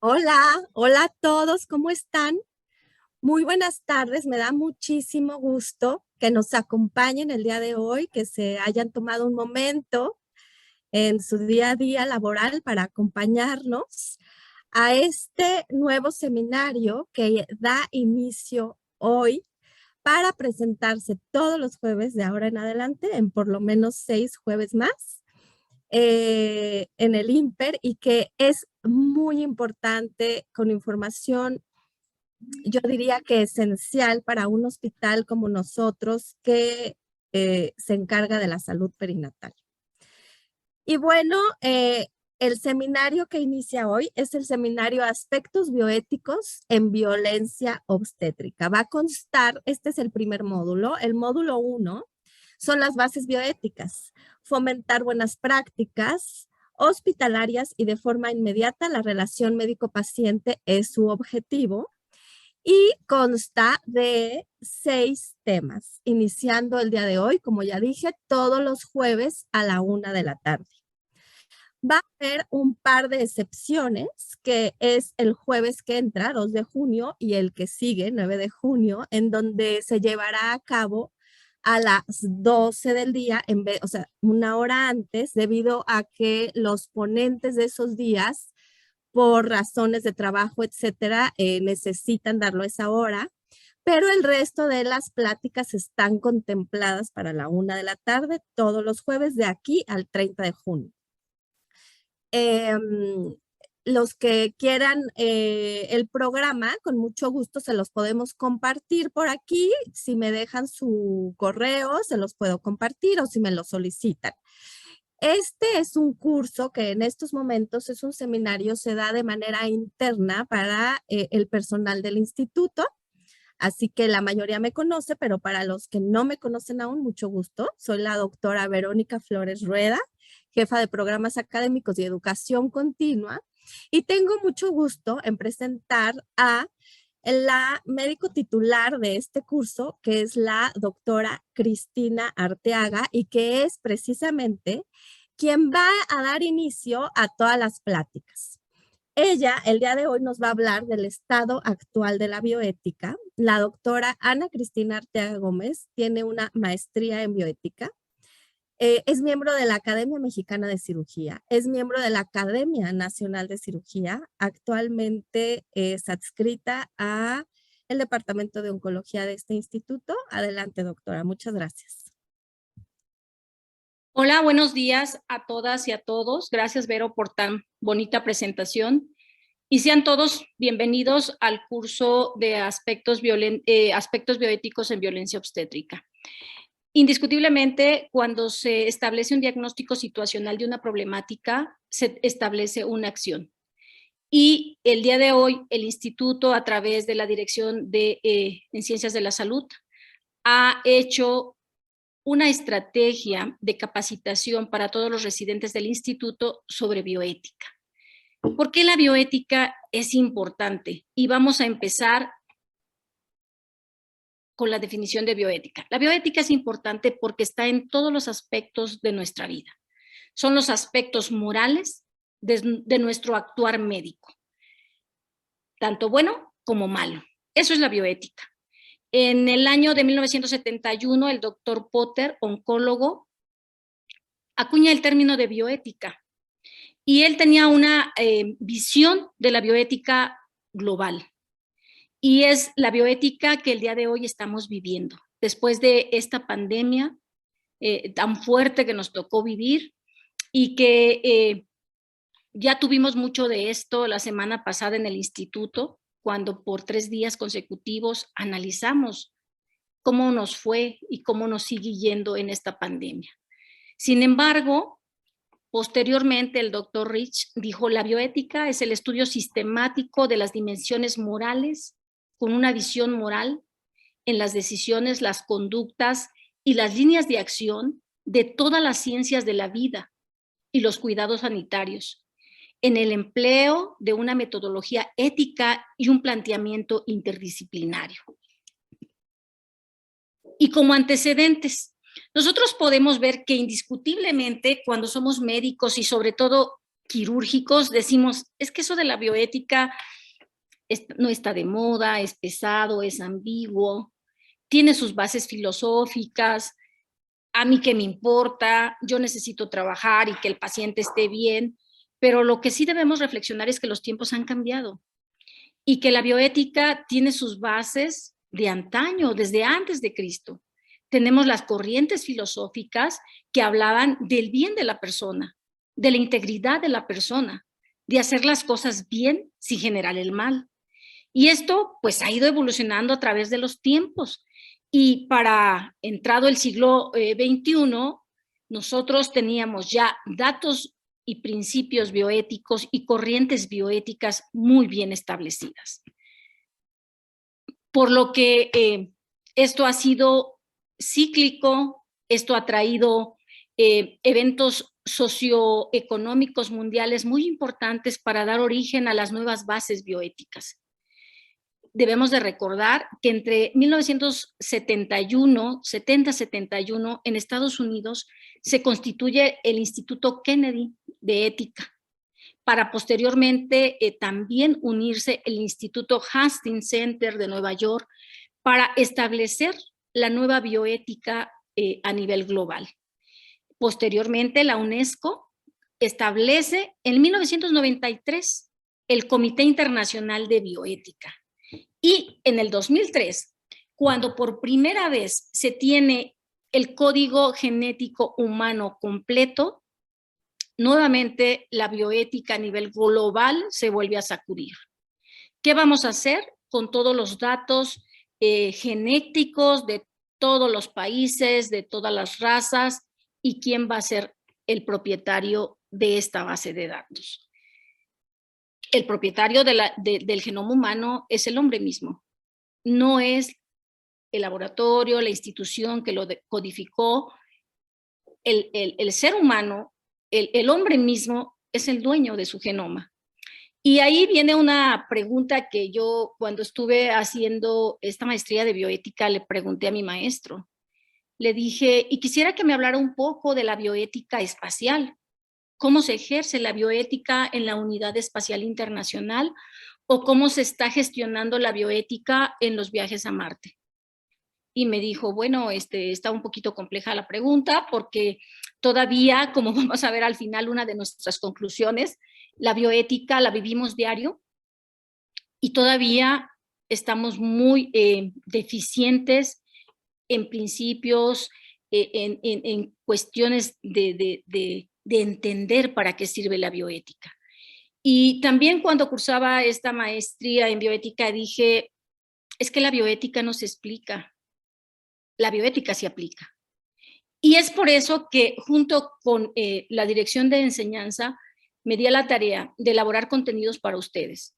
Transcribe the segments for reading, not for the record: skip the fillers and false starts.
Hola, hola a todos, ¿cómo están? Muy buenas tardes, me da muchísimo gusto que nos acompañen el día de hoy, que se hayan tomado un momento en su día a día laboral para acompañarnos a este nuevo seminario que da inicio hoy para presentarse todos los jueves de ahora en adelante, en por lo menos 6 jueves más en el INPER y que es muy importante con información, yo diría que esencial para un hospital como nosotros que se encarga de la salud perinatal. Y bueno, el seminario que inicia hoy es el seminario Aspectos Bioéticos en Violencia Obstétrica. Va a constar, este es el primer módulo, el módulo 1 son las bases bioéticas, fomentar buenas prácticas hospitalarias y de forma inmediata la relación médico-paciente es su objetivo y consta de 6 temas, iniciando el día de hoy, como ya dije, todos los jueves a la 1 de la tarde. Va a haber un par de excepciones, que es el jueves que entra, 2 de junio, y el que sigue, 9 de junio, en donde se llevará a cabo a las 12 del día, o sea, 1 hora antes, debido a que los ponentes de esos días, por razones de trabajo, etcétera, necesitan darlo a esa hora, pero el resto de las pláticas están contempladas para la 1 de la tarde, todos los jueves de aquí al 30 de junio. Los que quieran el programa, con mucho gusto se los podemos compartir por aquí. Si me dejan su correo, se los puedo compartir o si me lo solicitan. Este es un curso que en estos momentos es un seminario, se da de manera interna para el personal del instituto. Así que la mayoría me conoce, pero para los que no me conocen aún, mucho gusto. Soy la doctora Verónica Flores Rueda, jefa de programas académicos y educación continua, y tengo mucho gusto en presentar a la médico titular de este curso, que es la doctora Cristina Arteaga, y que es precisamente quien va a dar inicio a todas las pláticas. Ella, el día de hoy, nos va a hablar del estado actual de la bioética. La doctora Ana Cristina Arteaga Gómez tiene una maestría en bioética. Es miembro de la Academia Mexicana de Cirugía, es miembro de la Academia Nacional de Cirugía. Actualmente es adscrita a el Departamento de Oncología de este instituto. Adelante, doctora. Muchas gracias. Hola, buenos días a todas y a todos. Gracias, Vero, por tan bonita presentación. Y sean todos bienvenidos al curso de aspectos bioéticos en violencia obstétrica. Indiscutiblemente, cuando se establece un diagnóstico situacional de una problemática, se establece una acción. Y el día de hoy, el instituto, a través de la Dirección en Ciencias de la Salud, ha hecho una estrategia de capacitación para todos los residentes del instituto sobre bioética. ¿Por qué la bioética es importante? Y vamos a empezar con la definición de bioética. La bioética es importante porque está en todos los aspectos de nuestra vida. Son los aspectos morales de nuestro actuar médico, tanto bueno como malo. Eso es la bioética. En el año de 1971, el doctor Potter, oncólogo, acuña el término de bioética. Y él tenía una visión de la bioética global. Y es la bioética que el día de hoy estamos viviendo. Después de esta pandemia tan fuerte que nos tocó vivir y que ya tuvimos mucho de esto la semana pasada en el instituto, cuando por 3 días consecutivos analizamos cómo nos fue y cómo nos sigue yendo en esta pandemia. Sin embargo, posteriormente el doctor Rich dijo, la bioética es el estudio sistemático de las dimensiones morales con una visión moral en las decisiones, las conductas y las líneas de acción de todas las ciencias de la vida y los cuidados sanitarios, en el empleo de una metodología ética y un planteamiento interdisciplinario. Y como antecedentes, nosotros podemos ver que indiscutiblemente cuando somos médicos y sobre todo quirúrgicos, decimos, es que eso de la bioética no está de moda, es pesado, es ambiguo, tiene sus bases filosóficas, a mí qué me importa, yo necesito trabajar y que el paciente esté bien, pero lo que sí debemos reflexionar es que los tiempos han cambiado y que la bioética tiene sus bases de antaño, desde antes de Cristo. Tenemos las corrientes filosóficas que hablaban del bien de la persona, de la integridad de la persona, de hacer las cosas bien sin generar el mal. Y esto pues ha ido evolucionando a través de los tiempos. Y para entrado el siglo XXI, nosotros teníamos ya datos y principios bioéticos y corrientes bioéticas muy bien establecidas. Por lo que esto ha sido cíclico, esto ha traído eventos socioeconómicos mundiales muy importantes para dar origen a las nuevas bases bioéticas. Debemos de recordar que entre 1971, 70-71, en Estados Unidos se constituye el Instituto Kennedy de Ética, para posteriormente también unirse el Instituto Hastings Center de Nueva York para establecer la nueva bioética a nivel global. Posteriormente, la UNESCO establece en 1993 el Comité Internacional de Bioética. Y en el 2003, cuando por primera vez se tiene el código genético humano completo, nuevamente la bioética a nivel global se vuelve a sacudir. ¿Qué vamos a hacer con todos los datos genéticos de todos los países, de todas las razas, y quién va a ser el propietario de esta base de datos? El propietario del genoma humano es el hombre mismo, no es el laboratorio, la institución que lo codificó. El ser humano, el hombre mismo, es el dueño de su genoma. Y ahí viene una pregunta que yo, cuando estuve haciendo esta maestría de bioética, le pregunté a mi maestro. Le dije, y quisiera que me hablara un poco de la bioética espacial. ¿Cómo se ejerce la bioética en la Unidad Espacial Internacional o cómo se está gestionando la bioética en los viajes a Marte? Y me dijo, bueno, está un poquito compleja la pregunta porque todavía, como vamos a ver al final, una de nuestras conclusiones, la bioética la vivimos diario y todavía estamos muy deficientes en principios, en cuestiones de entender para qué sirve la bioética. Y también cuando cursaba esta maestría en bioética dije, es que la bioética no se explica, la bioética se aplica. Y es por eso que junto con la dirección de enseñanza me di a la tarea de elaborar contenidos para ustedes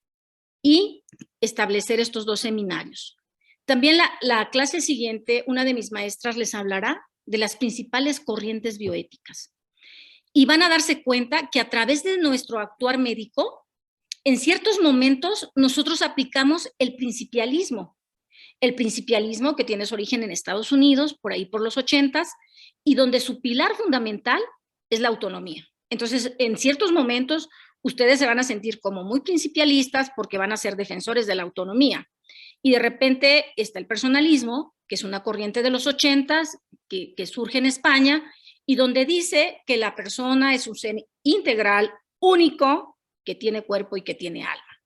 y establecer estos 2 seminarios. También la clase siguiente, una de mis maestras les hablará de las principales corrientes bioéticas. Y van a darse cuenta que a través de nuestro actuar médico, en ciertos momentos nosotros aplicamos el principialismo que tiene su origen en Estados Unidos, por ahí por los 80s, y donde su pilar fundamental es la autonomía. Entonces, en ciertos momentos, ustedes se van a sentir como muy principialistas porque van a ser defensores de la autonomía. Y de repente está el personalismo, que es una corriente de los 80s, que surge en España, y donde dice que la persona es un ser integral, único, que tiene cuerpo y que tiene alma.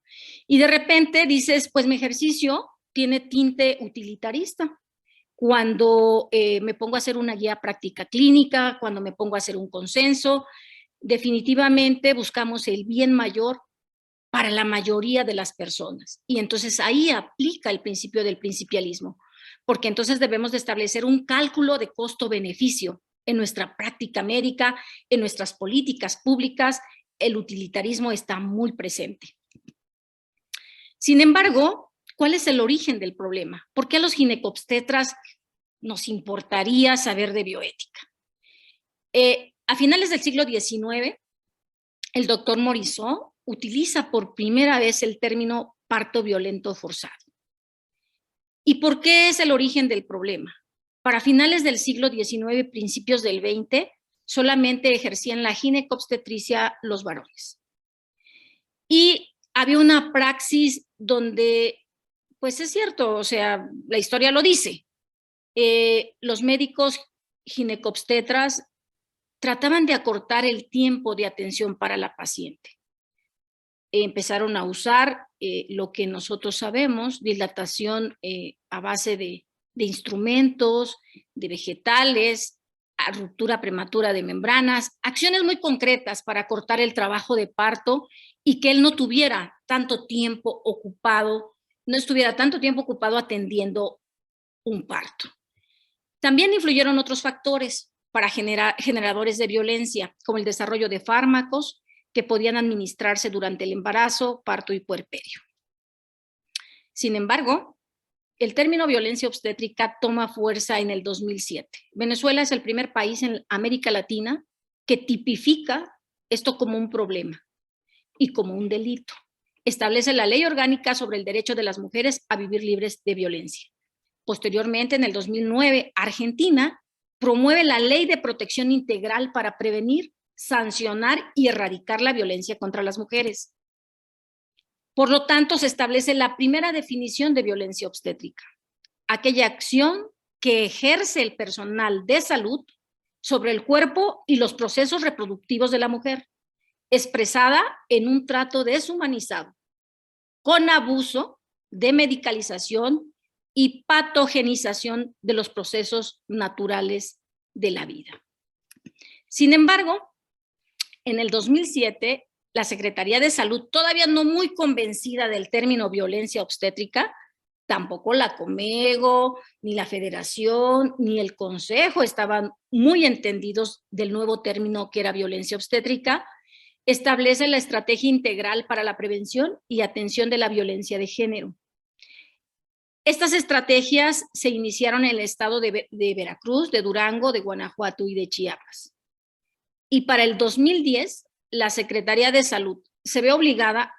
Y de repente dices, pues mi ejercicio tiene tinte utilitarista. Cuando me pongo a hacer una guía práctica clínica, cuando me pongo a hacer un consenso, definitivamente buscamos el bien mayor para la mayoría de las personas. Y entonces ahí aplica el principio del principialismo, porque entonces debemos de establecer un cálculo de costo-beneficio en nuestra práctica médica, en nuestras políticas públicas. El utilitarismo está muy presente. Sin embargo, ¿cuál es el origen del problema? ¿Por qué a los ginecobstetras nos importaría saber de bioética? A finales del siglo XIX, el doctor Morisot utiliza por primera vez el término parto violento forzado. ¿Y por qué es el origen del problema? Para finales del siglo XIX, principios del XX, solamente ejercían la ginecobstetricia los varones. Y había una praxis donde, pues es cierto, o sea, la historia lo dice, los médicos ginecobstetras trataban de acortar el tiempo de atención para la paciente. Empezaron a usar lo que nosotros sabemos, dilatación a base de instrumentos, de vegetales, a ruptura prematura de membranas, acciones muy concretas para cortar el trabajo de parto y que él no tuviera tanto tiempo ocupado, no estuviera tanto tiempo ocupado atendiendo un parto. También influyeron otros factores para generadores de violencia, como el desarrollo de fármacos que podían administrarse durante el embarazo, parto y puerperio. Sin embargo, el término violencia obstétrica toma fuerza en el 2007. Venezuela es el primer país en América Latina que tipifica esto como un problema y como un delito. Establece la Ley Orgánica sobre el derecho de las mujeres a vivir libres de violencia. Posteriormente, en el 2009, Argentina promueve la Ley de Protección Integral para prevenir, sancionar y erradicar la violencia contra las mujeres. Por lo tanto, se establece la primera definición de violencia obstétrica: aquella acción que ejerce el personal de salud sobre el cuerpo y los procesos reproductivos de la mujer, expresada en un trato deshumanizado, con abuso de medicalización y patogenización de los procesos naturales de la vida. Sin embargo, en el 2007, la Secretaría de Salud, todavía no muy convencida del término violencia obstétrica, tampoco la Comego, ni la Federación, ni el Consejo estaban muy entendidos del nuevo término que era violencia obstétrica, establece la Estrategia Integral para la Prevención y Atención de la Violencia de Género. Estas estrategias se iniciaron en el estado de Veracruz, de Durango, de Guanajuato y de Chiapas. Y para el 2010, la Secretaría de Salud se ve obligada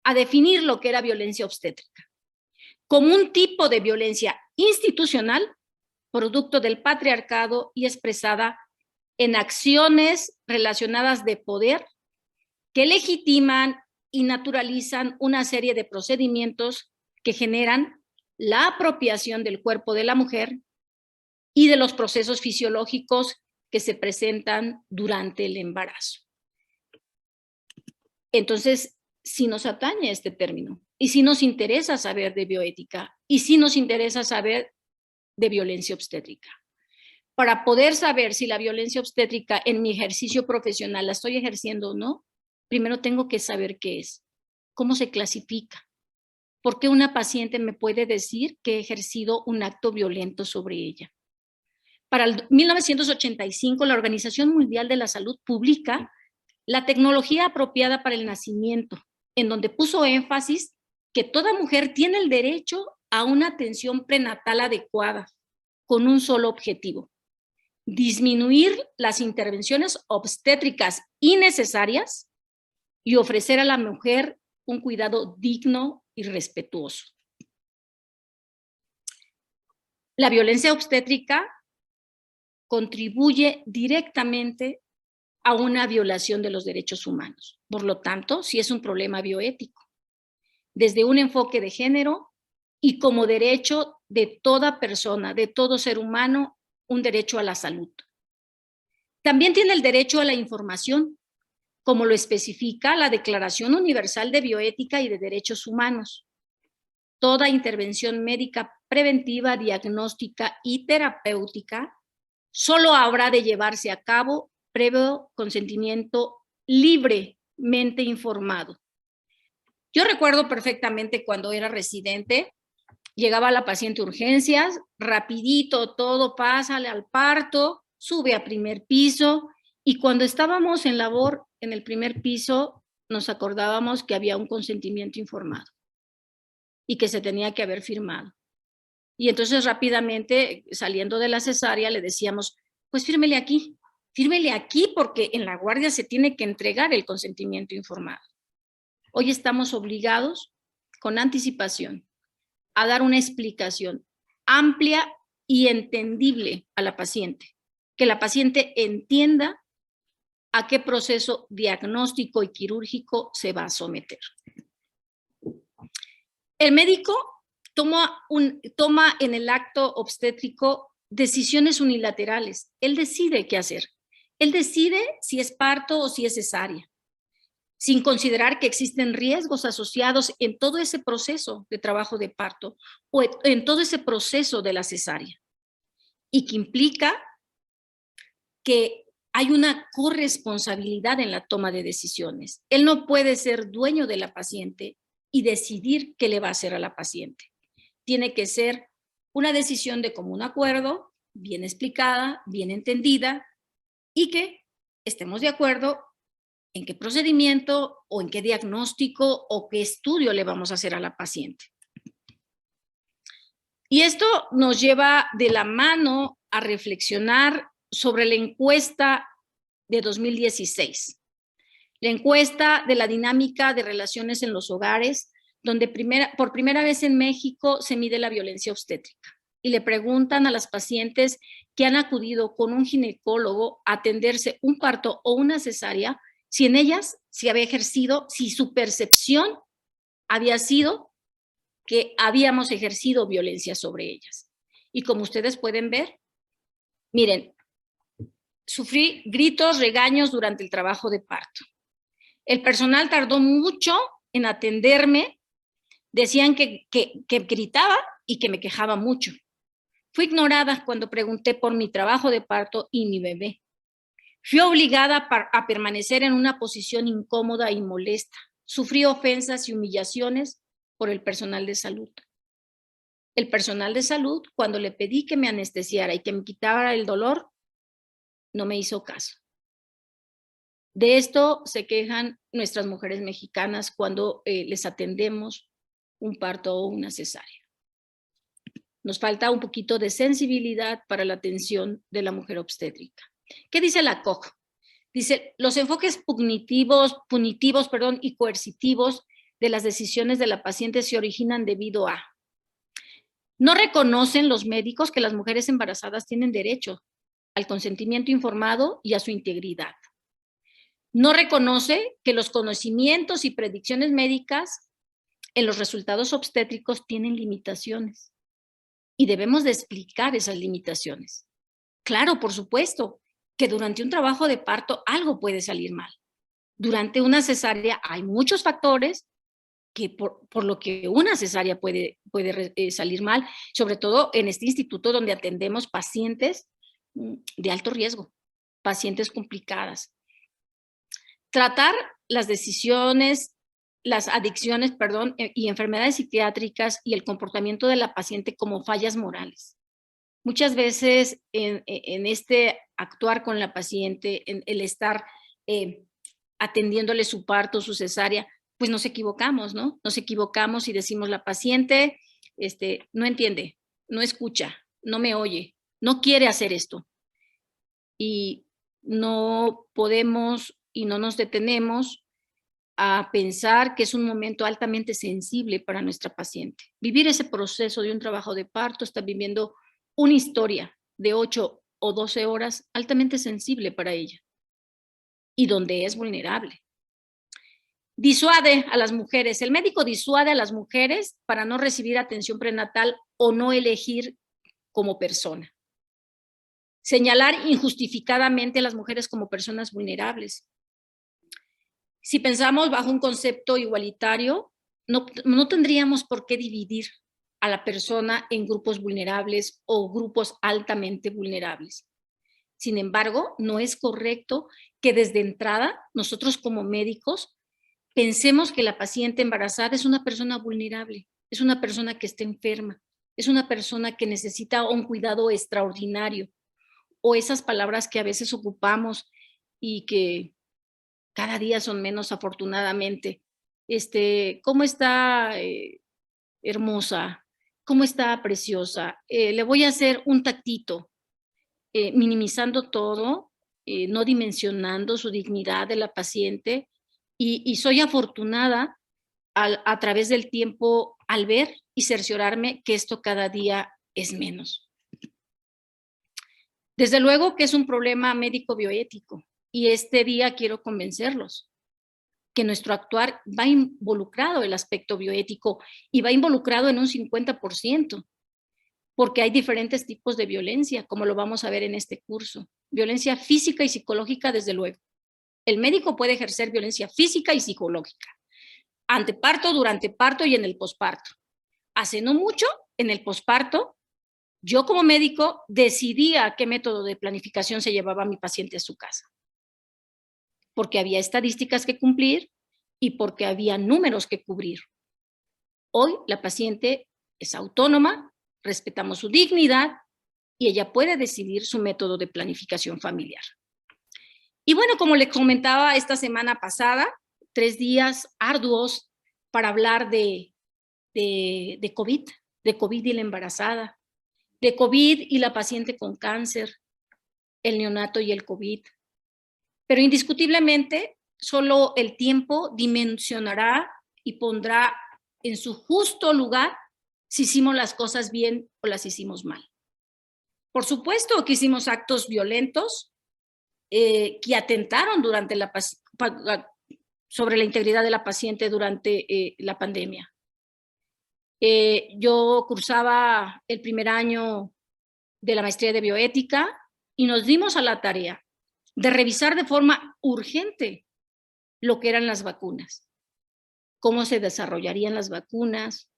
a definir lo que era violencia obstétrica como un tipo de violencia institucional, producto del patriarcado y expresada en acciones relacionadas de poder que legitiman y naturalizan una serie de procedimientos que generan la apropiación del cuerpo de la mujer y de los procesos fisiológicos que se presentan durante el embarazo. Entonces, sí nos atañe este término, y sí nos interesa saber de bioética, y sí nos interesa saber de violencia obstétrica. Para poder saber si la violencia obstétrica en mi ejercicio profesional la estoy ejerciendo o no, primero tengo que saber qué es, cómo se clasifica, por qué una paciente me puede decir que he ejercido un acto violento sobre ella. Para el 1985, la Organización Mundial de la Salud publica la tecnología apropiada para el nacimiento, en donde puso énfasis que toda mujer tiene el derecho a una atención prenatal adecuada, con un solo objetivo: disminuir las intervenciones obstétricas innecesarias y ofrecer a la mujer un cuidado digno y respetuoso. La violencia obstétrica contribuye directamente a una violación de los derechos humanos. Por lo tanto, sí es un problema bioético, desde un enfoque de género y como derecho de toda persona, de todo ser humano, un derecho a la salud. También tiene el derecho a la información, como lo especifica la Declaración Universal de Bioética y de Derechos Humanos. Toda intervención médica preventiva, diagnóstica y terapéutica solo habrá de llevarse a cabo previo consentimiento libremente informado. Yo recuerdo perfectamente cuando era residente, llegaba la paciente a urgencias, rapidito todo, pásale al parto, sube a primer piso, y cuando estábamos en labor en el primer piso, nos acordábamos que había un consentimiento informado y que se tenía que haber firmado. Y entonces rápidamente, saliendo de la cesárea, le decíamos, pues fírmele aquí porque en la guardia se tiene que entregar el consentimiento informado. Hoy estamos obligados, con anticipación, a dar una explicación amplia y entendible a la paciente, que la paciente entienda a qué proceso diagnóstico y quirúrgico se va a someter. El médico toma en el acto obstétrico decisiones unilaterales. Él decide qué hacer. Él decide si es parto o si es cesárea, sin considerar que existen riesgos asociados en todo ese proceso de trabajo de parto o en todo ese proceso de la cesárea, y que implica que hay una corresponsabilidad en la toma de decisiones. Él no puede ser dueño de la paciente y decidir qué le va a hacer a la paciente. Tiene que ser una decisión de común acuerdo, bien explicada, bien entendida, y que estemos de acuerdo en qué procedimiento o en qué diagnóstico o qué estudio le vamos a hacer a la paciente. Y esto nos lleva de la mano a reflexionar sobre la encuesta de 2016. La encuesta de la dinámica de relaciones en los hogares, donde por primera vez en México se mide la violencia obstétrica y le preguntan a las pacientes que han acudido con un ginecólogo a atenderse un parto o una cesárea, si en ellas se había ejercido, si su percepción había sido que habíamos ejercido violencia sobre ellas. Y como ustedes pueden ver, miren, sufrí gritos, regaños durante el trabajo de parto. El personal tardó mucho en atenderme, decían que gritaba y que me quejaba mucho. Fui ignorada cuando pregunté por mi trabajo de parto y mi bebé. Fui obligada a permanecer en una posición incómoda y molesta. Sufrí ofensas y humillaciones por el personal de salud. El personal de salud, cuando le pedí que me anestesiara y que me quitara el dolor, no me hizo caso. De esto se quejan nuestras mujeres mexicanas cuando les atendemos un parto o una cesárea. Nos falta un poquito de sensibilidad para la atención de la mujer obstétrica. ¿Qué dice la COG? Dice, los enfoques punitivos y coercitivos de las decisiones de la paciente se originan debido a: no reconocen los médicos que las mujeres embarazadas tienen derecho al consentimiento informado y a su integridad. No reconoce que los conocimientos y predicciones médicas en los resultados obstétricos tienen limitaciones y debemos de explicar esas limitaciones. Claro, por supuesto, que durante un trabajo de parto algo puede salir mal. Durante una cesárea hay muchos factores que por lo que una cesárea puede salir mal, sobre todo en este instituto donde atendemos pacientes de alto riesgo, pacientes complicadas. Tratar las decisiones, las adicciones, y enfermedades psiquiátricas y el comportamiento de la paciente como fallas morales. Muchas veces en este actuar con la paciente, en el estar atendiéndole su parto, su cesárea, pues nos equivocamos, ¿no? Nos equivocamos y decimos, la paciente no entiende, no escucha, no me oye, no quiere hacer esto. Y no podemos y no nos detenemos a pensar que es un momento altamente sensible para nuestra paciente. Vivir ese proceso de un trabajo de parto, está viviendo una historia de 8 o 12 horas altamente sensible para ella y donde es vulnerable. Disuade a las mujeres. El médico disuade a las mujeres para no recibir atención prenatal o no elegir como persona. Señalar injustificadamente a las mujeres como personas vulnerables. Si pensamos bajo un concepto igualitario, no tendríamos por qué dividir a la persona en grupos vulnerables o grupos altamente vulnerables. Sin embargo, no es correcto que desde entrada nosotros como médicos pensemos que la paciente embarazada es una persona vulnerable, es una persona que está enferma, es una persona que necesita un cuidado extraordinario, o esas palabras que a veces ocupamos y que cada día son menos, afortunadamente. ¿Cómo está hermosa? ¿Cómo está preciosa? Le voy a hacer un tactito, minimizando todo, no dimensionando su dignidad de la paciente, y soy afortunada a través del tiempo al ver y cerciorarme que esto cada día es menos. Desde luego que es un problema médico bioético Y este día quiero convencerlos que nuestro actuar va involucrado el aspecto bioético y va involucrado en un 50%, porque hay diferentes tipos de violencia, como lo vamos a ver en este curso. Violencia física y psicológica, desde luego. El médico puede ejercer violencia física y psicológica, anteparto, durante parto y en el posparto. Hace no mucho, en el posparto, yo como médico decidía qué método de planificación se llevaba a mi paciente a su casa, porque había estadísticas que cumplir y porque había números que cubrir. Hoy la paciente es autónoma, respetamos su dignidad y ella puede decidir su método de planificación familiar. Y bueno, como les comentaba esta semana pasada, 3 días arduos para hablar de COVID y la embarazada, de COVID y la paciente con cáncer, el neonato y el COVID. Pero indiscutiblemente, solo el tiempo dimensionará y pondrá en su justo lugar si hicimos las cosas bien o las hicimos mal. Por supuesto que hicimos actos violentos que atentaron sobre la integridad de la paciente durante la pandemia. Yo cursaba el primer año de la maestría de bioética y nos dimos a la tarea de revisar de forma urgente lo que eran las vacunas, cómo se desarrollarían las vacunas,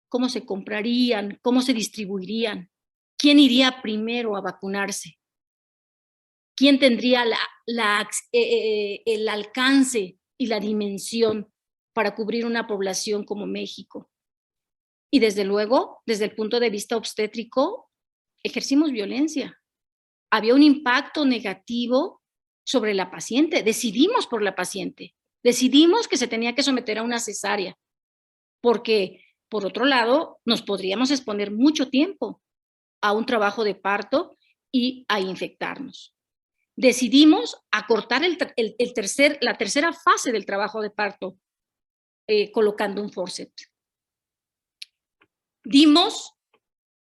cómo se comprarían, cómo se distribuirían, quién iría primero a vacunarse, quién tendría el alcance y la dimensión para cubrir una población como México. Y desde luego, desde el punto de vista obstétrico, ejercimos violencia. Había un impacto negativo sobre la paciente. Decidimos por la paciente. Decidimos que se tenía que someter a una cesárea, porque, por otro lado, nos podríamos exponer mucho tiempo a un trabajo de parto y a infectarnos. Decidimos acortar la tercera fase del trabajo de parto, colocando un forceps. Dimos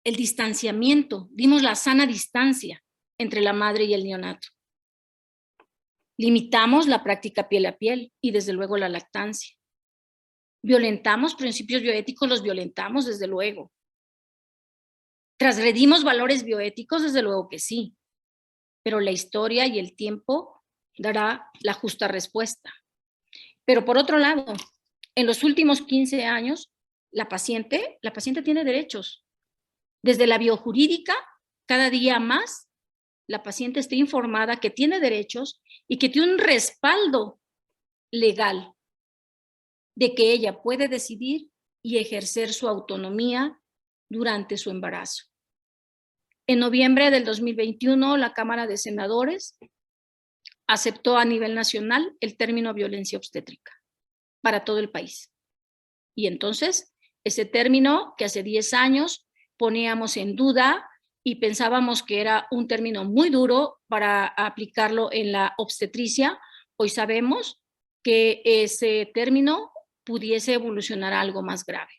el distanciamiento, dimos la sana distancia entre la madre y el neonato. Limitamos la práctica piel a piel y desde luego la lactancia. Violentamos principios bioéticos, los violentamos desde luego. ¿Transgredimos valores bioéticos? Desde luego que sí, pero la historia y el tiempo dará la justa respuesta. Pero por otro lado, en los últimos 15 años, la paciente tiene derechos. Desde la biojurídica, cada día más, la paciente está informada que tiene derechos y que tiene un respaldo legal de que ella puede decidir y ejercer su autonomía durante su embarazo. En noviembre del 2021, la Cámara de Senadores aceptó a nivel nacional el término violencia obstétrica para todo el país. Y entonces, ese término que hace 10 años poníamos en duda y pensábamos que era un término muy duro para aplicarlo en la obstetricia, hoy sabemos que ese término pudiese evolucionar a algo más grave.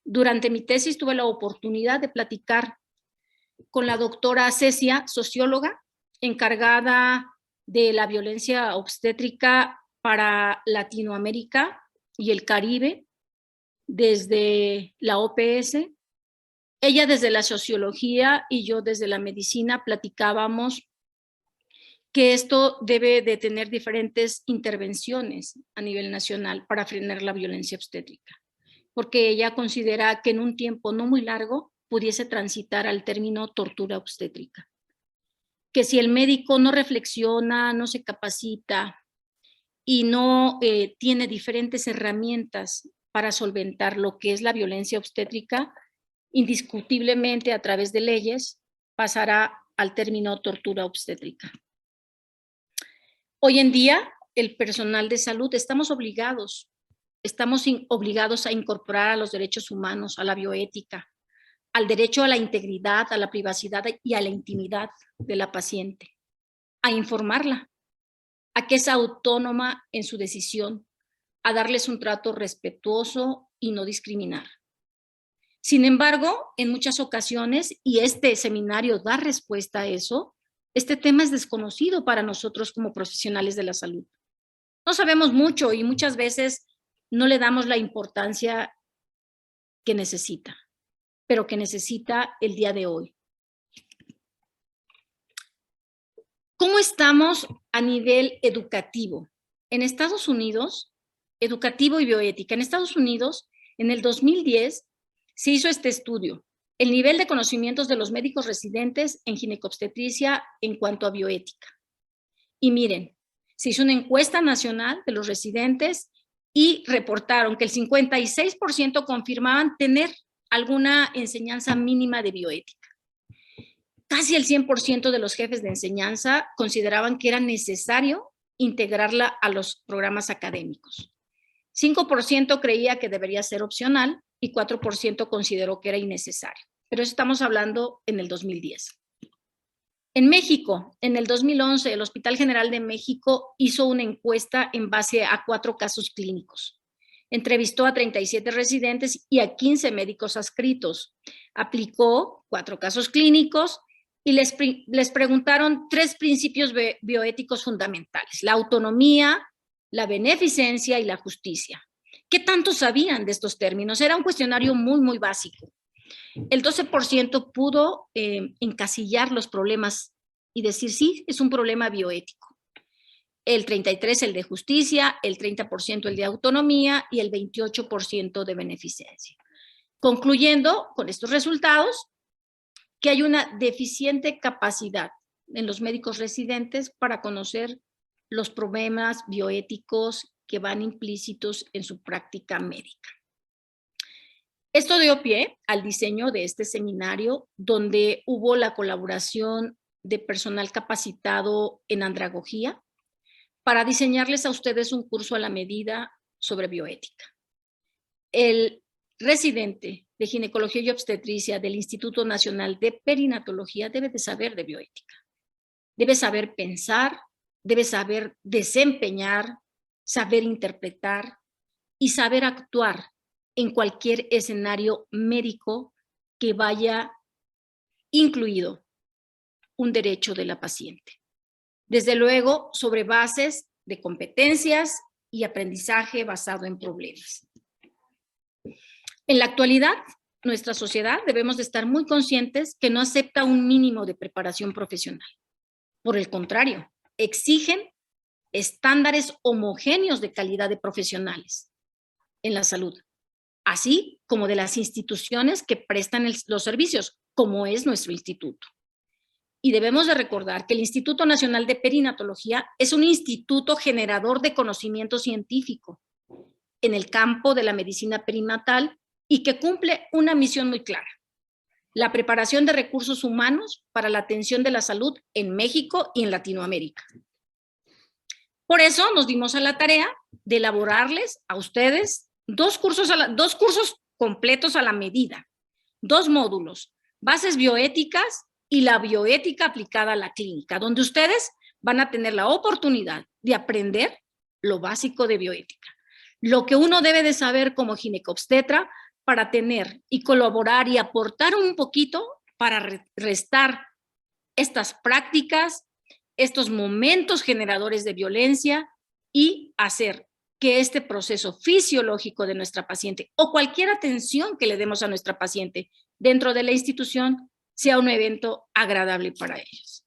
Durante mi tesis tuve la oportunidad de platicar con la doctora Cecia, socióloga, encargada de la violencia obstétrica para Latinoamérica y el Caribe, desde la OPS. Ella desde la sociología y yo desde la medicina platicábamos que esto debe de tener diferentes intervenciones a nivel nacional para frenar la violencia obstétrica, porque ella considera que en un tiempo no muy largo pudiese transitar al término tortura obstétrica. Que si el médico no reflexiona, no se capacita y no tiene diferentes herramientas para solventar lo que es la violencia obstétrica, indiscutiblemente a través de leyes pasará al término tortura obstétrica. Hoy en día, el personal de salud estamos obligados a incorporar a los derechos humanos, a la bioética, al derecho a la integridad, a la privacidad y a la intimidad de la paciente, a informarla, a que es autónoma en su decisión, a darles un trato respetuoso y no discriminar. Sin embargo, en muchas ocasiones, y este seminario da respuesta a eso, Este tema es desconocido para nosotros como profesionales de la salud. No sabemos mucho y muchas veces no le damos la importancia que necesita, pero que necesita el día de hoy. ¿Cómo estamos a nivel educativo? En Estados Unidos, educativo y bioética. En Estados Unidos, en el 2010, se hizo este estudio, el nivel de conocimientos de los médicos residentes en ginecobstetricia en cuanto a bioética. Y miren, se hizo una encuesta nacional de los residentes y reportaron que el 56% confirmaban tener alguna enseñanza mínima de bioética. Casi el 100% de los jefes de enseñanza consideraban que era necesario integrarla a los programas académicos. 5% creía que debería ser opcional y 4% consideró que era innecesario. Pero eso estamos hablando en el 2010. En México, en el 2011, el Hospital General de México hizo una encuesta en base a 4 casos clínicos. Entrevistó a 37 residentes y a 15 médicos adscritos. Aplicó 4 casos clínicos y les preguntaron 3 principios bioéticos fundamentales: la autonomía, la beneficencia y la justicia. ¿Qué tanto sabían de estos términos? Era un cuestionario muy básico. El 12% pudo encasillar los problemas y decir, sí, es un problema bioético. El 33% el de justicia, el 30% el de autonomía y el 28% de beneficencia. Concluyendo con estos resultados, que hay una deficiente capacidad en los médicos residentes para conocer los problemas bioéticos que van implícitos en su práctica médica. Esto dio pie al diseño de este seminario, donde hubo la colaboración de personal capacitado en andragogía para diseñarles a ustedes un curso a la medida sobre bioética. El residente de ginecología y obstetricia del Instituto Nacional de Perinatología debe de saber de bioética. Debe saber pensar, debe saber desempeñar, saber interpretar y saber actuar en cualquier escenario médico que vaya incluido un derecho de la paciente. Desde luego, sobre bases de competencias y aprendizaje basado en problemas. En la actualidad, nuestra sociedad debemos de estar muy conscientes que no acepta un mínimo de preparación profesional. Por el contrario, exigen estándares homogéneos de calidad de profesionales en la salud, así como de las instituciones que prestan los servicios, como es nuestro instituto. Y debemos de recordar que el Instituto Nacional de Perinatología es un instituto generador de conocimiento científico en el campo de la medicina perinatal y que cumple una misión muy clara: la preparación de recursos humanos para la atención de la salud en México y en Latinoamérica. Por eso nos dimos a la tarea de elaborarles a ustedes dos cursos completos a la medida, 2 módulos: bases bioéticas y la bioética aplicada a la clínica, donde ustedes van a tener la oportunidad de aprender lo básico de bioética, lo que uno debe de saber como ginecobstetra para tener y colaborar y aportar un poquito para restar estas prácticas, estos momentos generadores de violencia y hacer que este proceso fisiológico de nuestra paciente o cualquier atención que le demos a nuestra paciente dentro de la institución sea un evento agradable para ellos.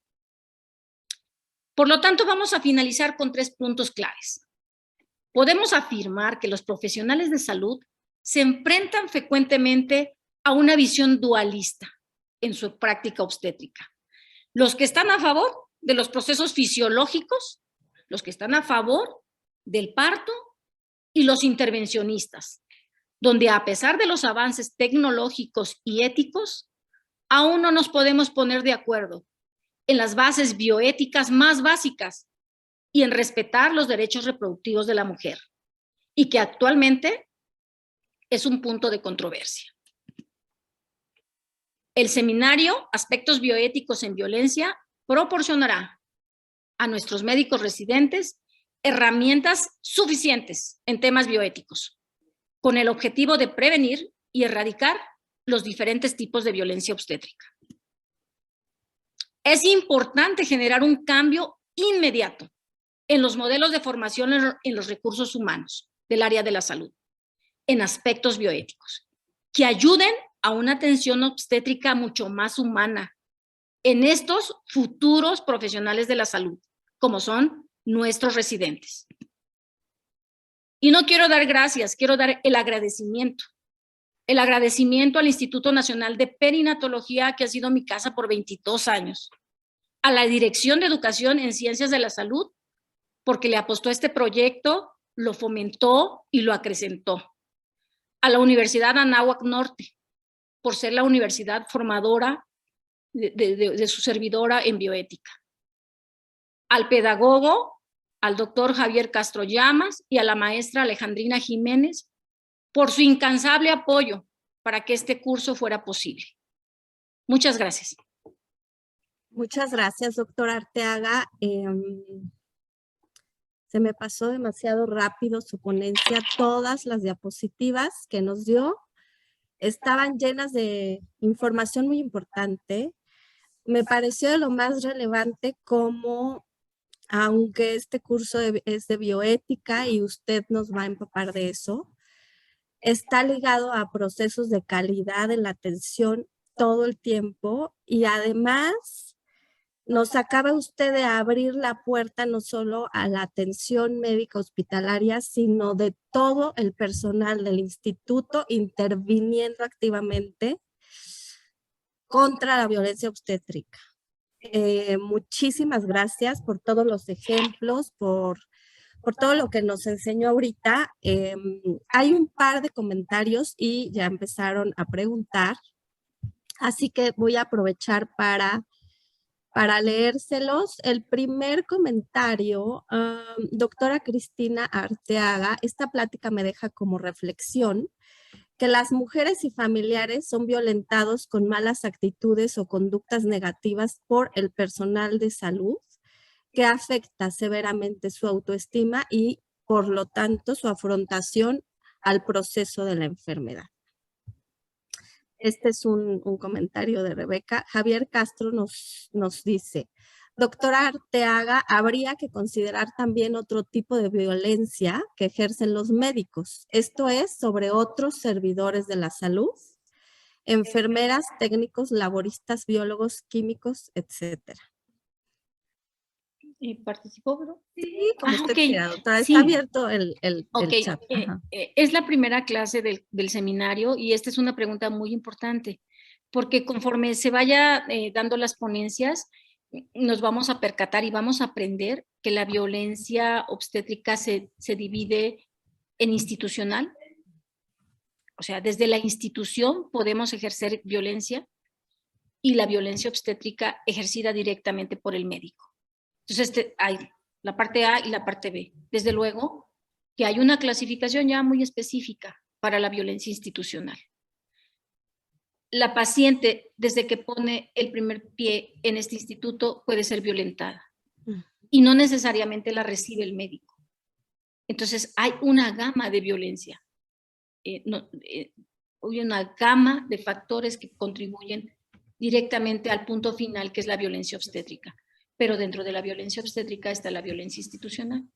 Por lo tanto, vamos a finalizar con 3 puntos claves. Podemos afirmar que los profesionales de salud se enfrentan frecuentemente a una visión dualista en su práctica obstétrica. Los que están a favor de los procesos fisiológicos, los que están a favor del parto y los intervencionistas, donde a pesar de los avances tecnológicos y éticos, aún no nos podemos poner de acuerdo en las bases bioéticas más básicas y en respetar los derechos reproductivos de la mujer, y que actualmente es un punto de controversia. El seminario Aspectos bioéticos en violencia proporcionará a nuestros médicos residentes herramientas suficientes en temas bioéticos, con el objetivo de prevenir y erradicar los diferentes tipos de violencia obstétrica. Es importante generar un cambio inmediato en los modelos de formación en los recursos humanos del área de la salud, en aspectos bioéticos, que ayuden a una atención obstétrica mucho más humana en estos futuros profesionales de la salud, como son nuestros residentes. Y no quiero dar gracias, quiero dar el agradecimiento. El agradecimiento al Instituto Nacional de Perinatología, que ha sido mi casa por 22 años. A la Dirección de Educación en Ciencias de la Salud, porque le apostó a este proyecto, lo fomentó y lo acrecentó. A la Universidad Anáhuac Norte, por ser la universidad formadora de su servidora en bioética. Al pedagogo, al doctor Javier Castro Llamas y a la maestra Alejandrina Jiménez, por su incansable apoyo para que este curso fuera posible. Muchas gracias. Muchas gracias, doctora Arteaga. Se me pasó demasiado rápido su ponencia. Todas las diapositivas que nos dio estaban llenas de información muy importante. Me pareció de lo más relevante como, aunque este curso es de bioética y usted nos va a empapar de eso, está ligado a procesos de calidad en la atención todo el tiempo y además nos acaba usted de abrir la puerta no solo a la atención médica hospitalaria, sino de todo el personal del instituto interviniendo activamente contra la violencia obstétrica. Muchísimas gracias por todos los ejemplos, por todo lo que nos enseñó ahorita. Hay un par de comentarios y ya empezaron a preguntar, así que voy a aprovechar para leérselos. El primer comentario, doctora Cristina Arteaga, esta plática me deja como reflexión que las mujeres y familiares son violentados con malas actitudes o conductas negativas por el personal de salud, que afecta severamente su autoestima y, por lo tanto, su afrontación al proceso de la enfermedad. Este es un comentario de Rebeca. Javier Castro nos dice, doctora Arteaga, habría que considerar también otro tipo de violencia que ejercen los médicos. Esto es sobre otros servidores de la salud, enfermeras, técnicos, laboristas, biólogos, químicos, etcétera. ¿Participó, bro? Sí, como usted quiera, doctora. Sí. Está abierto el chat. Es la primera clase del seminario y esta es una pregunta muy importante, porque conforme se vaya dando las ponencias, nos vamos a percatar y vamos a aprender que la violencia obstétrica se divide en institucional. O sea, desde la institución podemos ejercer violencia y la violencia obstétrica ejercida directamente por el médico. Entonces, hay la parte A y la parte B. Desde luego que hay una clasificación ya muy específica para la violencia institucional. La paciente, desde que pone el primer pie en este instituto, puede ser violentada y no necesariamente la recibe el médico. Entonces, hay una gama de violencia. Hay una gama de factores que contribuyen directamente al punto final, que es la violencia obstétrica. Pero dentro de la violencia obstétrica está la violencia institucional.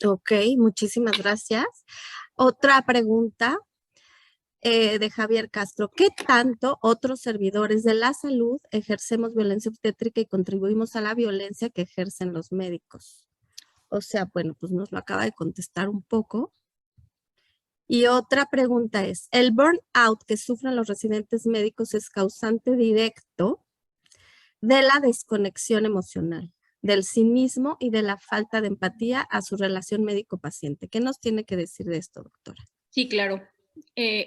Ok, muchísimas gracias. Otra pregunta de Javier Castro. ¿Qué tanto otros servidores de la salud ejercemos violencia obstétrica y contribuimos a la violencia que ejercen los médicos? O sea, bueno, pues nos lo acaba de contestar un poco. Y otra pregunta es, ¿el burnout que sufren los residentes médicos es causante directo de la desconexión emocional, del cinismo y de la falta de empatía a su relación médico-paciente? ¿Qué nos tiene que decir de esto, doctora? Sí, claro.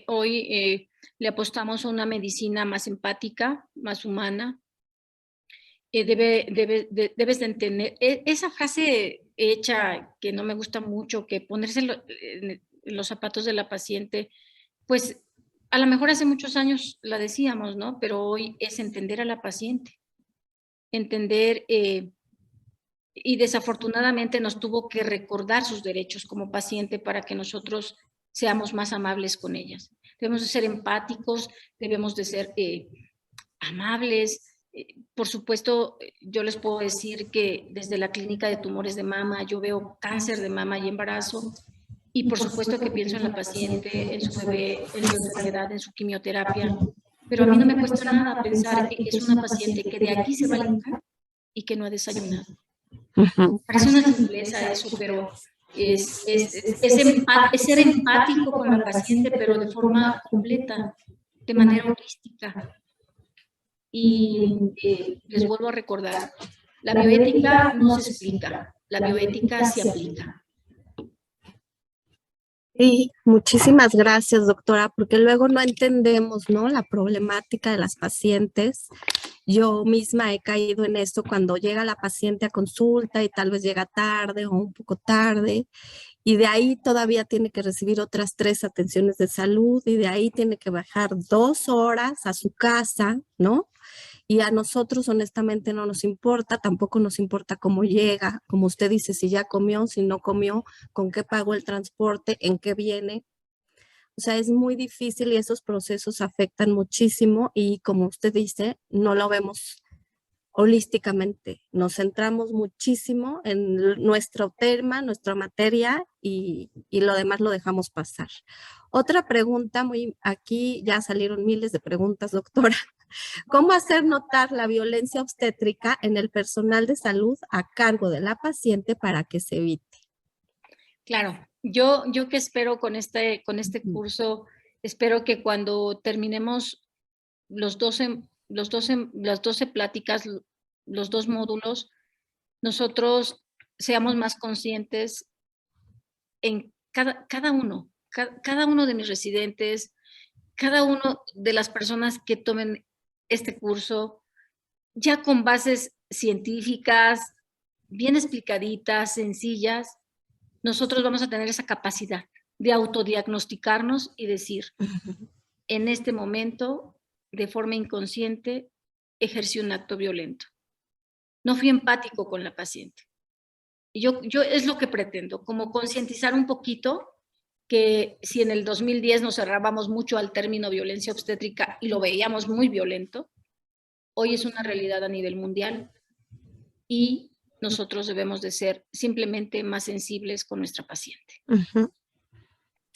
Hoy le apostamos a una medicina más empática, más humana. Debes de entender, esa frase hecha que no me gusta mucho, que ponerse en los zapatos de la paciente, pues a lo mejor hace muchos años la decíamos, ¿no? Pero hoy es entender a la paciente, entender, y desafortunadamente nos tuvo que recordar sus derechos como paciente para que nosotros seamos más amables con ellas. Debemos de ser empáticos, debemos de ser amables, Por supuesto, yo les puedo decir que desde la clínica de tumores de mama yo veo cáncer de mama y embarazo, y por supuesto que pienso en la paciente, en su bebé, en su enfermedad, en su quimioterapia, pero a mí no me cuesta nada pensar que es una paciente que de aquí se va a alejar y que no ha desayunado. Parece una simpleza eso, pero es ser empático con la paciente, pero de forma completa, de manera holística. Y les vuelvo a recordar, la bioética no se explica, la bioética se aplica. Y muchísimas gracias, doctora, porque luego no entendemos, ¿no?, la problemática de las pacientes. Yo misma he caído en esto cuando llega la paciente a consulta y tal vez llega tarde o un poco tarde, y de ahí todavía tiene que recibir otras 3 atenciones de salud, y de ahí tiene que bajar 2 horas a su casa, ¿no? Y a nosotros honestamente no nos importa, tampoco nos importa cómo llega, como usted dice, si ya comió, si no comió, con qué pagó el transporte, en qué viene. O sea, es muy difícil y esos procesos afectan muchísimo y como usted dice, no lo vemos holísticamente. Nos centramos muchísimo en nuestro tema, nuestra materia y lo demás lo dejamos pasar. Otra pregunta, aquí ya salieron miles de preguntas, doctora. ¿Cómo hacer notar la violencia obstétrica en el personal de salud a cargo de la paciente para que se evite? Claro, yo que espero con este curso, espero que cuando terminemos las 12 pláticas, los 2 módulos, nosotros seamos más conscientes en cada uno de mis residentes, cada uno de las personas que tomen este curso, ya con bases científicas, bien explicaditas, sencillas, nosotros vamos a tener esa capacidad de autodiagnosticarnos y decir, en este momento, de forma inconsciente, ejercí un acto violento. No fui empático con la paciente. Yo es lo que pretendo, como concientizar un poquito que si en el 2010 nos cerrábamos mucho al término violencia obstétrica y lo veíamos muy violento, hoy es una realidad a nivel mundial y nosotros debemos de ser simplemente más sensibles con nuestra paciente.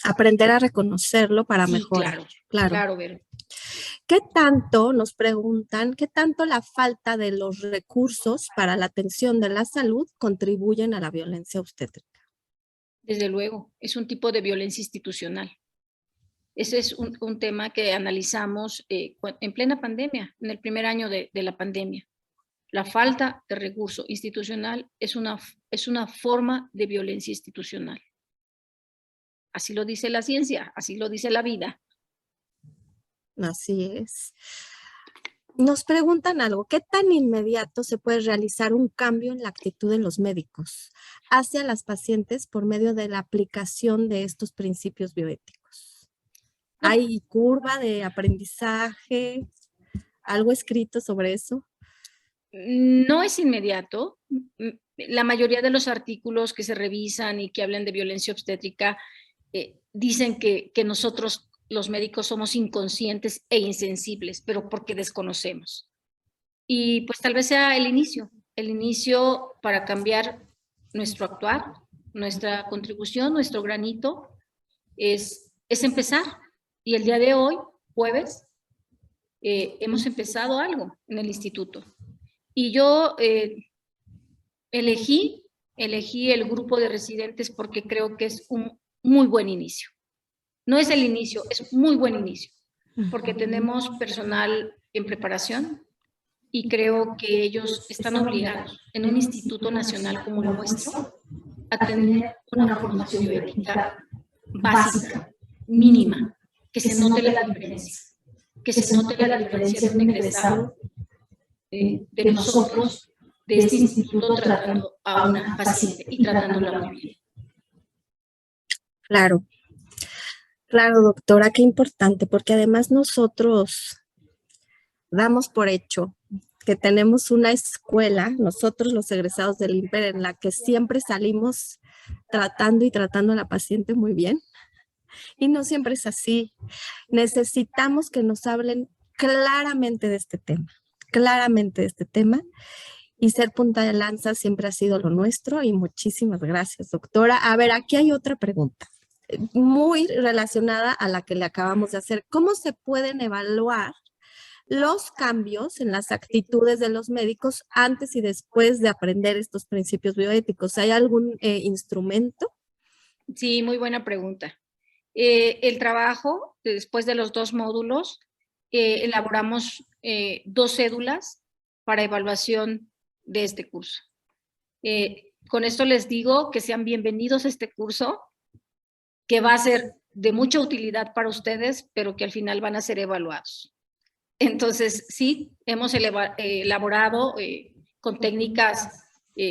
Aprender a reconocerlo para mejorar. Claro, Vero. ¿Qué tanto, nos preguntan, qué tanto la falta de los recursos para la atención de la salud contribuyen a la violencia obstétrica? Desde luego, es un tipo de violencia institucional. Ese es un tema que analizamos en plena pandemia, en el primer año de la pandemia. La falta de recurso institucional es una forma de violencia institucional. Así lo dice la ciencia, así lo dice la vida. Así es. Nos preguntan algo, ¿qué tan inmediato se puede realizar un cambio en la actitud de los médicos hacia las pacientes por medio de la aplicación de estos principios bioéticos? ¿Hay curva de aprendizaje? ¿Algo escrito sobre eso? No es inmediato. La mayoría de los artículos que se revisan y que hablan de violencia obstétrica dicen que nosotros, los médicos, somos inconscientes e insensibles, pero porque desconocemos. Y pues tal vez sea el inicio para cambiar nuestro actuar, nuestra contribución, nuestro granito, es empezar. Y el día de hoy, jueves, hemos empezado algo en el instituto. Y yo elegí el grupo de residentes porque creo que es un muy buen inicio. No es el inicio, es muy buen inicio, porque tenemos personal en preparación y creo que ellos están obligados en un instituto nacional como el nuestro a tener una formación bioética básica, mínima, que se note la diferencia, de un egresado de nosotros, de este instituto, tratando a una paciente y tratándola muy bien. Claro, claro, doctora, qué importante, porque además nosotros damos por hecho que tenemos una escuela, nosotros los egresados del IMPER, en la que siempre salimos tratando a la paciente muy bien. Y no siempre es así. Necesitamos que nos hablen claramente de este tema, claramente de este tema y ser punta de lanza siempre ha sido lo nuestro y muchísimas gracias, doctora. A ver, aquí hay otra pregunta muy relacionada a la que le acabamos de hacer. ¿Cómo se pueden evaluar los cambios en las actitudes de los médicos antes y después de aprender estos principios bioéticos? ¿Hay algún instrumento? Sí, muy buena pregunta. El trabajo, después de los 2 módulos, elaboramos 2 cédulas para evaluación de este curso. Con esto les digo que sean bienvenidos a este curso, que va a ser de mucha utilidad para ustedes, pero que al final van a ser evaluados. Entonces, sí, hemos elaborado con técnicas,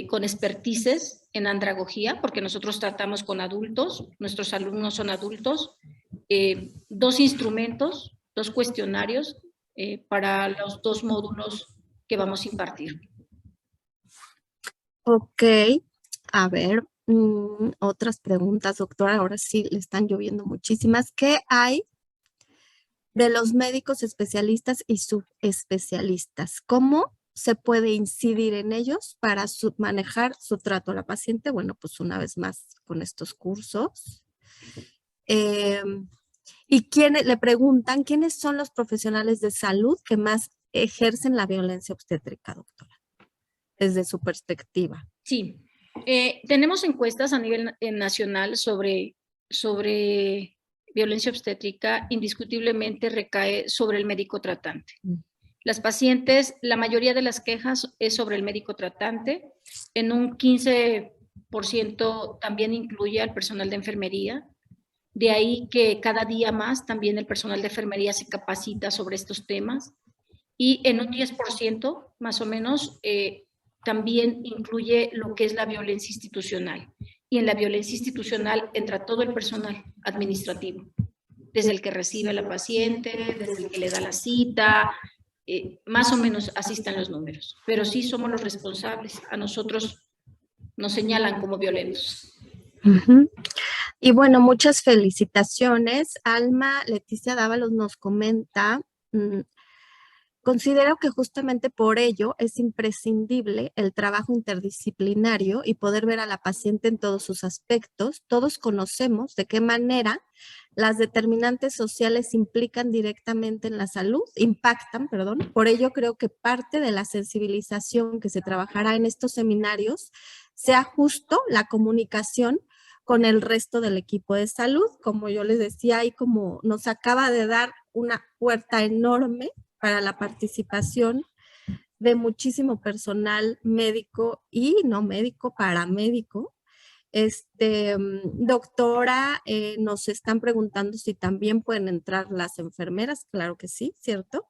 con expertices en andragogía, porque nosotros tratamos con adultos, nuestros alumnos son adultos, 2 instrumentos, 2 cuestionarios para los 2 módulos que vamos a impartir. Ok, a ver, otras preguntas, doctora. Ahora sí le están lloviendo muchísimas. ¿Qué hay de los médicos especialistas y subespecialistas? ¿Cómo se puede incidir en ellos para manejar su trato a la paciente? Bueno, pues una vez más con estos cursos. Y le preguntan, ¿quiénes son los profesionales de salud que más ejercen la violencia obstétrica, doctora? Desde su perspectiva. Sí, tenemos encuestas a nivel nacional sobre violencia obstétrica. Indiscutiblemente recae sobre el médico tratante. Las pacientes, la mayoría de las quejas es sobre el médico tratante. En un 15% también incluye al personal de enfermería. De ahí que cada día más también el personal de enfermería se capacita sobre estos temas. Y en un 10% más o menos también incluye lo que es la violencia institucional. Y en la violencia institucional entra todo el personal administrativo, desde el que recibe a la paciente, desde el que le da la cita, más o menos así están los números. Pero sí somos los responsables. A nosotros nos señalan como violentos. Y bueno, muchas felicitaciones. Alma Leticia Dávalos nos comenta, considero que justamente por ello es imprescindible el trabajo interdisciplinario y poder ver a la paciente en todos sus aspectos. Todos conocemos de qué manera las determinantes sociales impactan directamente en la salud. Por ello creo que parte de la sensibilización que se trabajará en estos seminarios sea justo la comunicación con el resto del equipo de salud. Como yo les decía, y como nos acaba de dar una puerta enorme para la participación de muchísimo personal médico y no médico, paramédico. Doctora, nos están preguntando si también pueden entrar las enfermeras. Claro que sí, ¿cierto?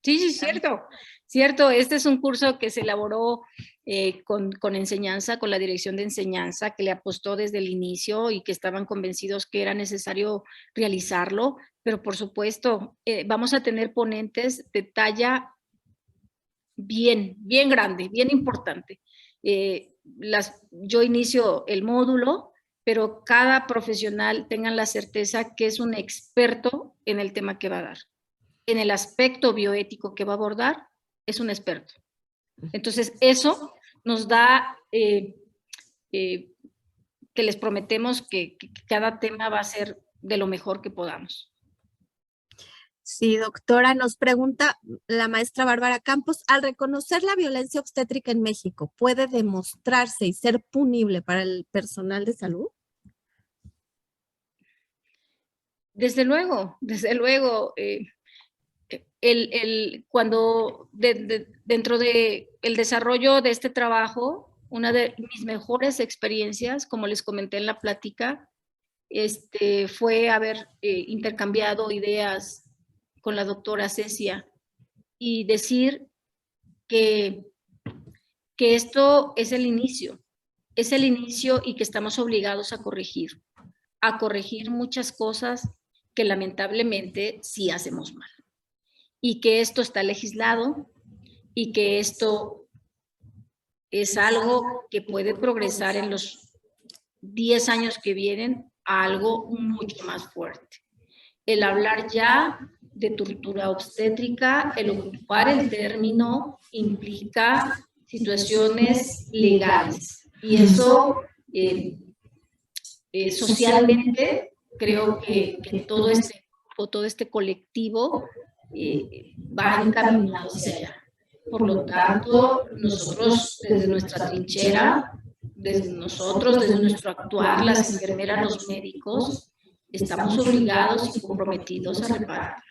Sí, cierto. Este es un curso que se elaboró con enseñanza, con la dirección de enseñanza, que le apostó desde el inicio y que estaban convencidos que era necesario realizarlo, pero por supuesto vamos a tener ponentes de talla bien grande, bien importante. Yo inicio el módulo, pero cada profesional tengan la certeza que es un experto en el tema que va a dar. En el aspecto bioético que va a abordar, es un experto. Entonces, eso nos da que les prometemos que cada tema va a ser de lo mejor que podamos. Sí, doctora, nos pregunta la maestra Bárbara Campos, al reconocer la violencia obstétrica en México, ¿puede demostrarse y ser punible para el personal de salud? Desde luego, cuando dentro de el desarrollo de este trabajo, una de mis mejores experiencias, como les comenté en la plática, fue haber intercambiado ideas con la doctora Cecia y decir que esto es el inicio y que estamos obligados a corregir muchas cosas que lamentablemente sí hacemos mal. Y que esto está legislado y que esto es algo que puede progresar en los 10 años que vienen a algo mucho más fuerte. El hablar ya de tortura obstétrica, el ocupar el término implica situaciones legales. Y eso socialmente creo que todo este colectivo va encaminado hacia allá. Por lo tanto, nosotros desde nuestra trinchera, desde nuestro actuar, las enfermeras, los médicos, estamos obligados y comprometidos a reparar.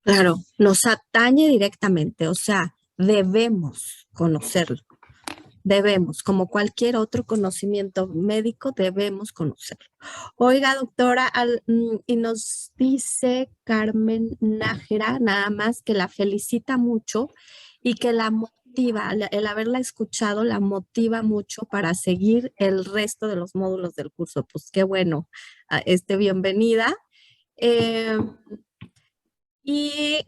Claro, nos atañe directamente, o sea, debemos conocerlo. Debemos, como cualquier otro conocimiento médico, debemos conocerlo. Oiga, doctora, y nos dice Carmen Nájera, nada más que la felicita mucho y que la motiva, el haberla escuchado la motiva mucho para seguir el resto de los módulos del curso. Pues qué bueno, bienvenida. Y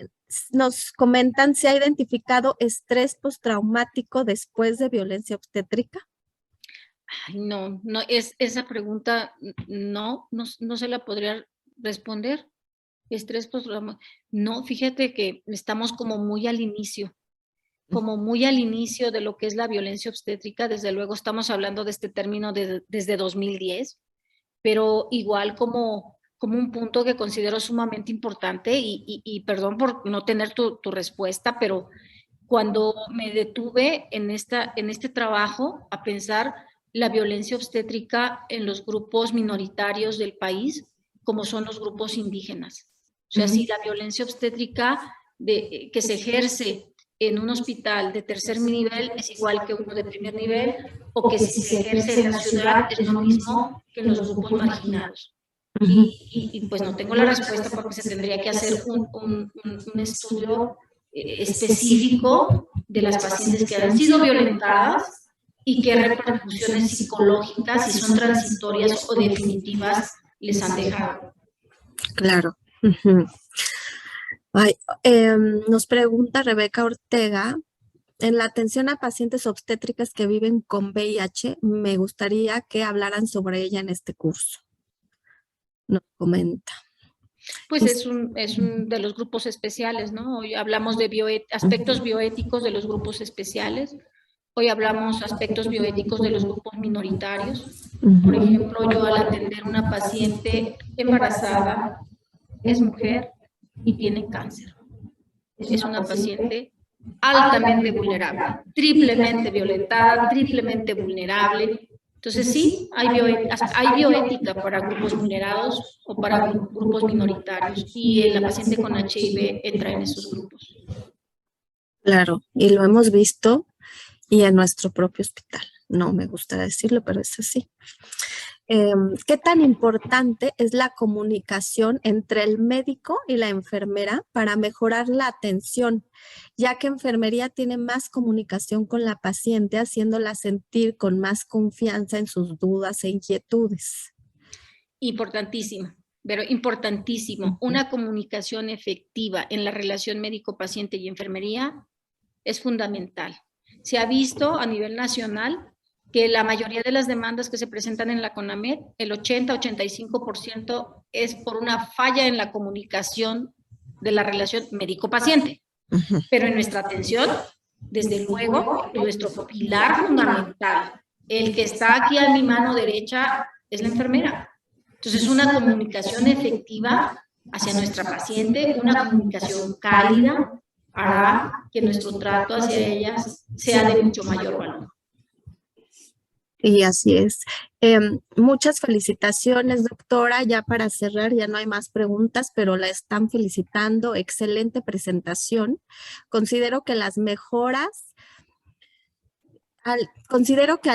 nos comentan si ha identificado estrés postraumático después de violencia obstétrica. Ay, no, esa pregunta no se la podría responder. Estrés postraumático. No, fíjate que estamos como muy al inicio de lo que es la violencia obstétrica. Desde luego estamos hablando de este término desde 2010, pero igual como un punto que considero sumamente importante y perdón por no tener tu respuesta, pero cuando me detuve en este trabajo a pensar la violencia obstétrica en los grupos minoritarios del país, como son los grupos indígenas. O sea, si la violencia obstétrica que se ejerce en un hospital de tercer nivel es igual que uno de primer nivel, o que si se ejerce en la ciudad es lo mismo que en los grupos marginados. Y pues no tengo la respuesta porque se tendría que hacer un estudio específico de las pacientes que han sido violentadas y qué repercusiones psicológicas, si son transitorias o definitivas, les han dejado. Claro. Ay, nos pregunta Rebeca Ortega, en la atención a pacientes obstétricas que viven con VIH, me gustaría que hablaran sobre ella en este curso. Nos comenta. Pues es un de los grupos especiales, ¿no? Hoy hablamos de aspectos bioéticos de los grupos especiales. Hoy hablamos aspectos bioéticos de los grupos minoritarios. Por ejemplo, yo al atender una paciente embarazada, es mujer y tiene cáncer. Es una paciente altamente vulnerable, triplemente violentada, triplemente vulnerable. Entonces sí, hay bioética para grupos vulnerados o para grupos minoritarios y la paciente con HIV entra en esos grupos. Claro, y lo hemos visto y en nuestro propio hospital. No me gusta decirlo, pero es así. ¿Qué tan importante es la comunicación entre el médico y la enfermera para mejorar la atención, ya que enfermería tiene más comunicación con la paciente, haciéndola sentir con más confianza en sus dudas e inquietudes? Importantísimo, pero importantísimo. Una comunicación efectiva en la relación médico-paciente y enfermería es fundamental. Se ha visto a nivel nacional que la mayoría de las demandas que se presentan en la CONAMED, el 80-85% es por una falla en la comunicación de la relación médico-paciente. Pero en nuestra atención, desde luego, nuestro pilar fundamental, el que está aquí a mi mano derecha, es la enfermera. Entonces, una comunicación efectiva hacia nuestra paciente, una comunicación cálida, hará que nuestro trato hacia ellas sea de mucho mayor valor. Y así es. Muchas felicitaciones, doctora. Ya para cerrar, ya no hay más preguntas, pero la están felicitando. Excelente presentación. Considero que al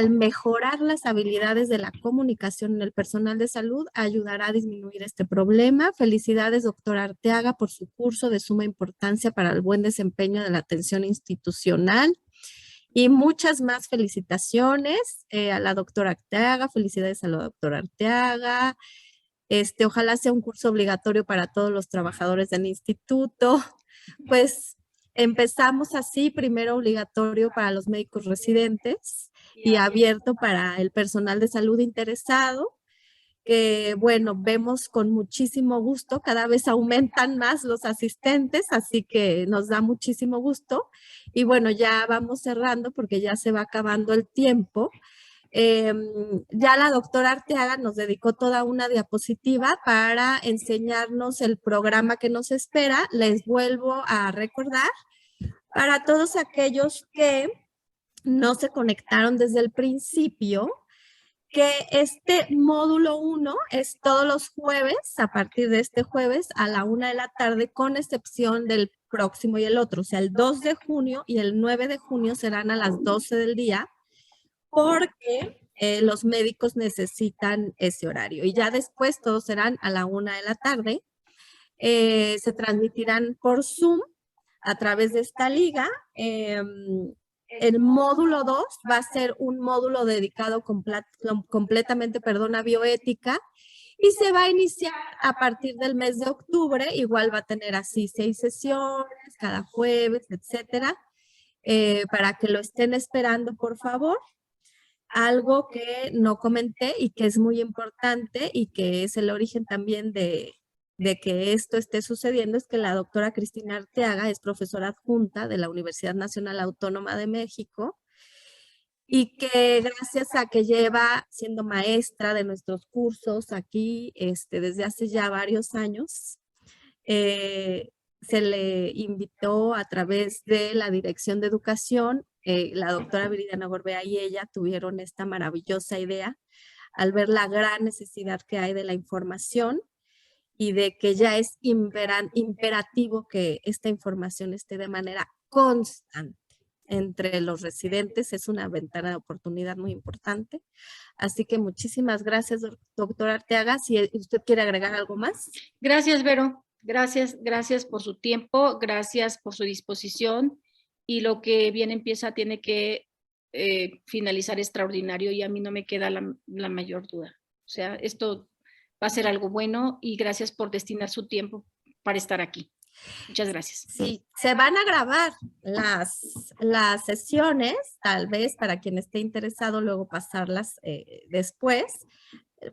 mejorar las habilidades de la comunicación en el personal de salud, ayudará a disminuir este problema. Felicidades, doctora Arteaga, por su curso de suma importancia para el buen desempeño de la atención institucional. Y muchas más felicitaciones a la doctora Arteaga, felicidades a la doctora Arteaga. Ojalá sea un curso obligatorio para todos los trabajadores del instituto. Pues empezamos así, primero obligatorio para los médicos residentes y abierto para el personal de salud interesado. que, bueno, vemos con muchísimo gusto, cada vez aumentan más los asistentes, así que nos da muchísimo gusto. Y bueno, ya vamos cerrando porque ya se va acabando el tiempo. Ya la doctora Arteaga nos dedicó toda una diapositiva para enseñarnos el programa que nos espera. Les vuelvo a recordar para todos aquellos que no se conectaron desde el principio, que este módulo 1 es todos los jueves, a partir de este jueves a la 1 de la tarde, con excepción del próximo y el otro. O sea, el 2 de junio y el 9 de junio serán a las 12 del día, porque los médicos necesitan ese horario. Y ya después todos serán a la 1 de la tarde. Se transmitirán por Zoom a través de esta liga. El módulo 2 va a ser un módulo dedicado completamente, a bioética, y se va a iniciar a partir del mes de octubre. Igual va a tener así 6 sesiones cada jueves, etcétera, para que lo estén esperando, por favor. Algo que no comenté y que es muy importante y que es el origen también de que esto esté sucediendo, es que la doctora Cristina Arteaga es profesora adjunta de la Universidad Nacional Autónoma de México, y que gracias a que lleva siendo maestra de nuestros cursos aquí desde hace ya varios años, se le invitó a través de la Dirección de Educación. La doctora Viridiana Gorbea y ella tuvieron esta maravillosa idea al ver la gran necesidad que hay de la información y de que ya es imperativo que esta información esté de manera constante entre los residentes. Es una ventana de oportunidad muy importante. Así que muchísimas gracias, doctora Arteaga. Si usted quiere agregar algo más. Gracias, Vero. Gracias por su tiempo, gracias por su disposición, y lo que bien empieza tiene que finalizar extraordinario, y a mí no me queda la mayor duda. O sea, esto va a ser algo bueno, y gracias por destinar su tiempo para estar aquí. Muchas gracias. Sí, se van a grabar las sesiones, tal vez para quien esté interesado luego pasarlas después.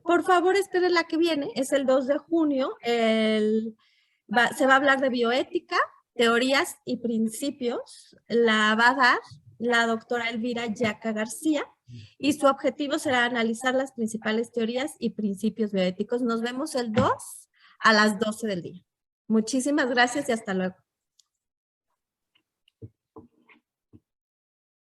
Por favor, esperen la que viene, es el 2 de junio. Se va a hablar de bioética, teorías y principios. La va a dar la doctora Elvira Yaca García, y su objetivo será analizar las principales teorías y principios bioéticos. Nos vemos el 2 a las 12 del día. Muchísimas gracias y hasta luego.